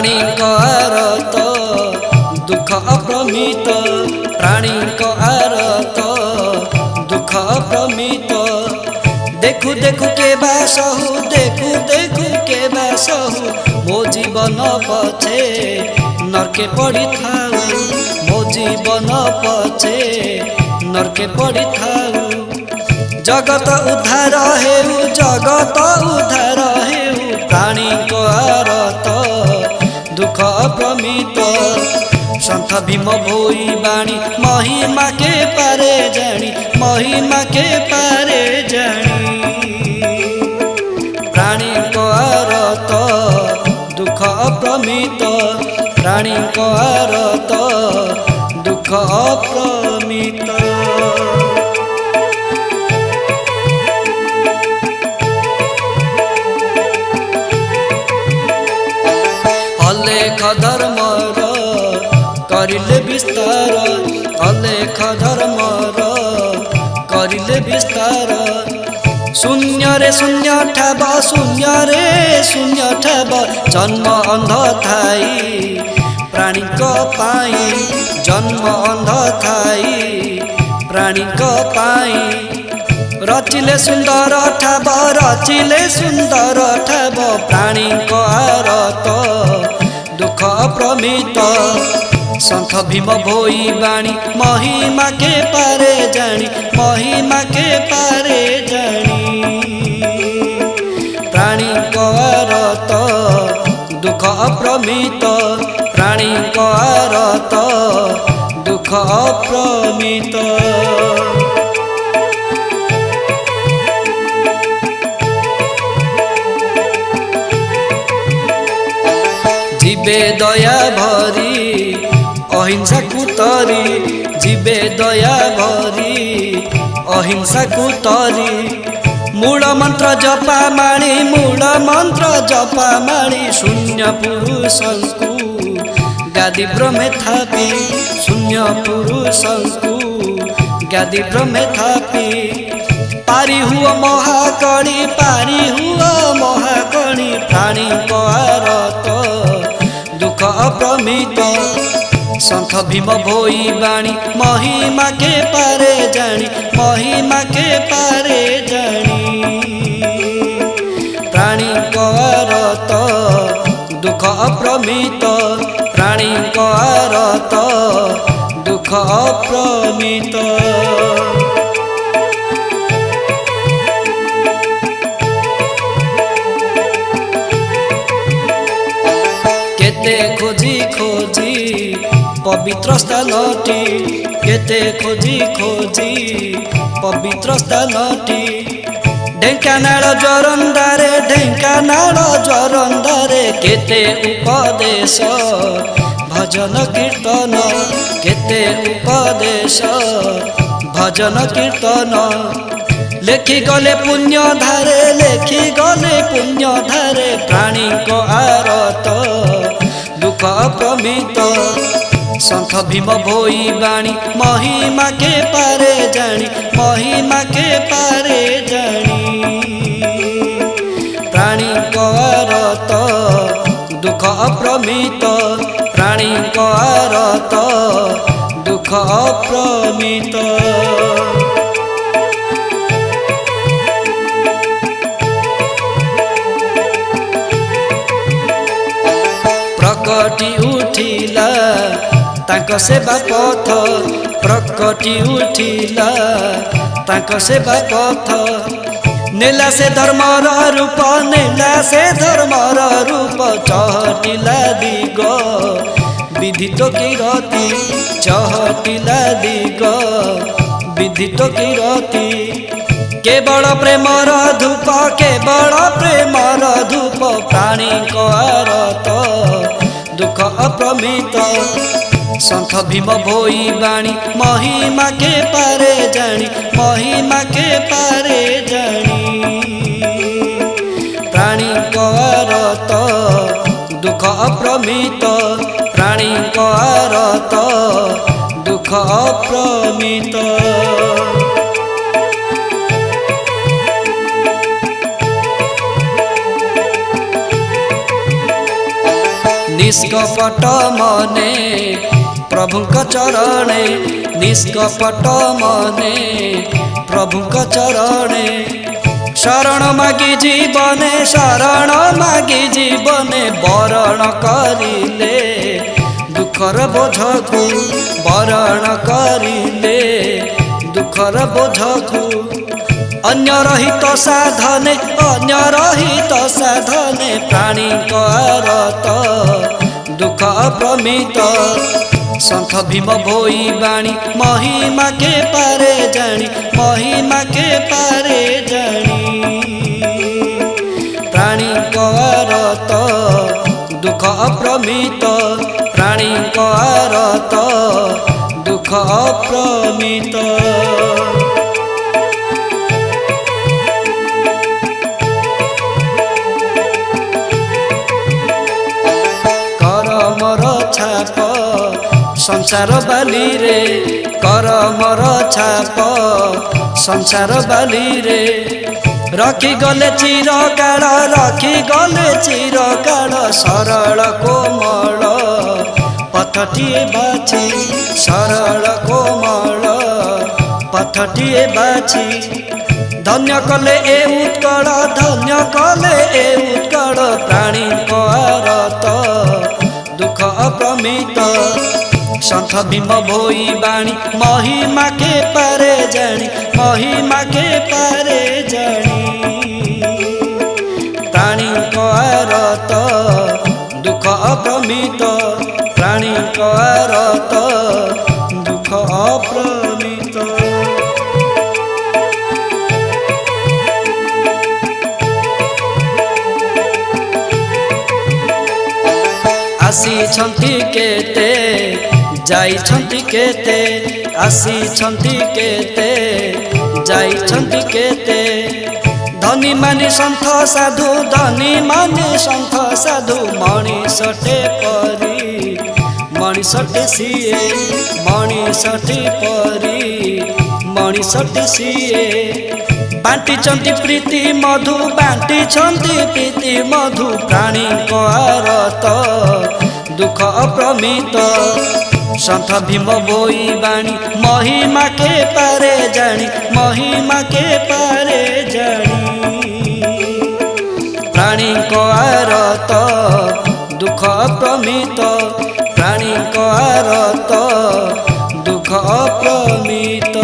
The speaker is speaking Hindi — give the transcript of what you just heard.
प्राणी आरत दुख अप्रमित प्राणी आरत दुख अप्रमित देखु देखु के बासहु देखु देखु के बासहु मो जीवन पछे नरके पड़ी थाऊ मो जीवन पछे नरके पड़ी थाऊ जगत उद्धार हेउ जगत उद्धार हेउ प्राणी आरत दुख अप्रमित संत भीम भोई बाणी महिमा के पारे जानी महिमा के पारे जानी प्राणी आरत दुख अप्रमित प्राणी आरत दुख अप्रमित अलेख धर्मर करिले विस्तार अलेख धर्मर करिले विस्तार शून्य रे शून्य ठाब शून्य रे शून्य ठाब जन्म अंध थाई प्राणी पाई जन्म अंध थाई प्राणी पाई रचिले सुंदर ठाब रचिले सुंदर ठाब प्राणी आरत दुख अप्रमित संत भीम भोई बाणी महिमा के पारे जानी महिमा के पारे जानी प्राणी आरत दुख अप्रमित प्राणी आरत दुख अप्रमित जीवे दया भरी अहिंसा कुतरी जीवे दया भरी अहिंसा कुतरी मूल मंत्र जपा माणी मूल मंत्र जपा माणी शून्य पुरुषंकु गादी ब्रह्मे थापी शून्य पुरुषंकु गादी ब्रह्मे थापी पारी हुआ महाकणी पारी हुआ महाकणी प्राणी आरत दुख अप्रमित संत भीम भोई बाणी महिमा के पारे जानी महिमा के पारे जानी प्राणी आरत दुख अप्रमित प्राणी आरत दुख अप्रमित केते खोजी खोजी पवित्र स्थानटी केते खोजी खोजी पवित्र स्थानटी ढेंकानाल जोरंदारे ढेंकानाल जोरंदारे केते उपदेश भजन कीर्तन केते उपदेश भजन कीर्तन लेखि गले पुण्य धारे लेखि गले पुण्य धारे प्राणी आरत दुख अप्रमित संत भीम भोई बाणी महिमा के पारे जानी महिमा के पारे जानी प्राणी आरत दुख अप्रमित प्राणी आरत दुख अप्रमित प्रकटी उठिला तांको सेवा पथ प्रकटी उठिला तांको सेवा पथ नेला से धर्मर रूप नेला से धर्मर रूप चहटिला दिग विदित कीरति चहटिला दिग विदित कीरति केवल प्रेमर धूप केवल प्रेमर धूप प्राणी आरत दुख अप्रमित संत भीम भोई बाणी महिमा के पारे जानी महिमा के पारे जानी प्राणी आरत दुख अप्रमित प्राणी आरत दुख अप्रमित निष्कपट मने प्रभुक चरणे निष्कपट मने प्रभुक चरणे शरण मागी जीवने शरण मागी जीवने बरण करिले दुखर बोझकु बरण करिले दुखर बोझकु अन्य रहित साधने प्राणी आरत दुख प्रमित संथ भीम भोई बाणी महिमा के पारे जानी महिमा के पारे जानी प्राणी आरत दुख प्रमित प्राणी आरत दुख प्रमित छाप संसार बाली रे करमर छाप संसार बाली रे रखी गले चिरकाल रखी गले चिरकाल सरल कोमल पथटिए बाछी सरल कोमल पथटिए बाछी धन्य कले ए उत्कल धन्य कले ए उत्कल प्राणी आरत दुख अप्रमित संथ भीम भोई बाणी महिमा के पारे जानी महिमा के पारे जानी प्राणी आरत दुख अप्रमित प्राणी आरत दुख अप्रमित आसी केते जाई केते आसी केते जाई केते धनी मानी संथ साधु धनी मानी संथ साधु मणिषटे परी मणिषटे सीए मणिषटे परी मणिषटे सीए बांटी चंती प्रीति मधु बांटी चंती प्रीति मधु प्राणी आरत दुख अप्रमित संथ भीम भोई बाणी महिमा के पारे जानी महिमा के पारे जानी प्राणी आरत दुख अप्रमित प्राणी आरत दुख अप्रमित।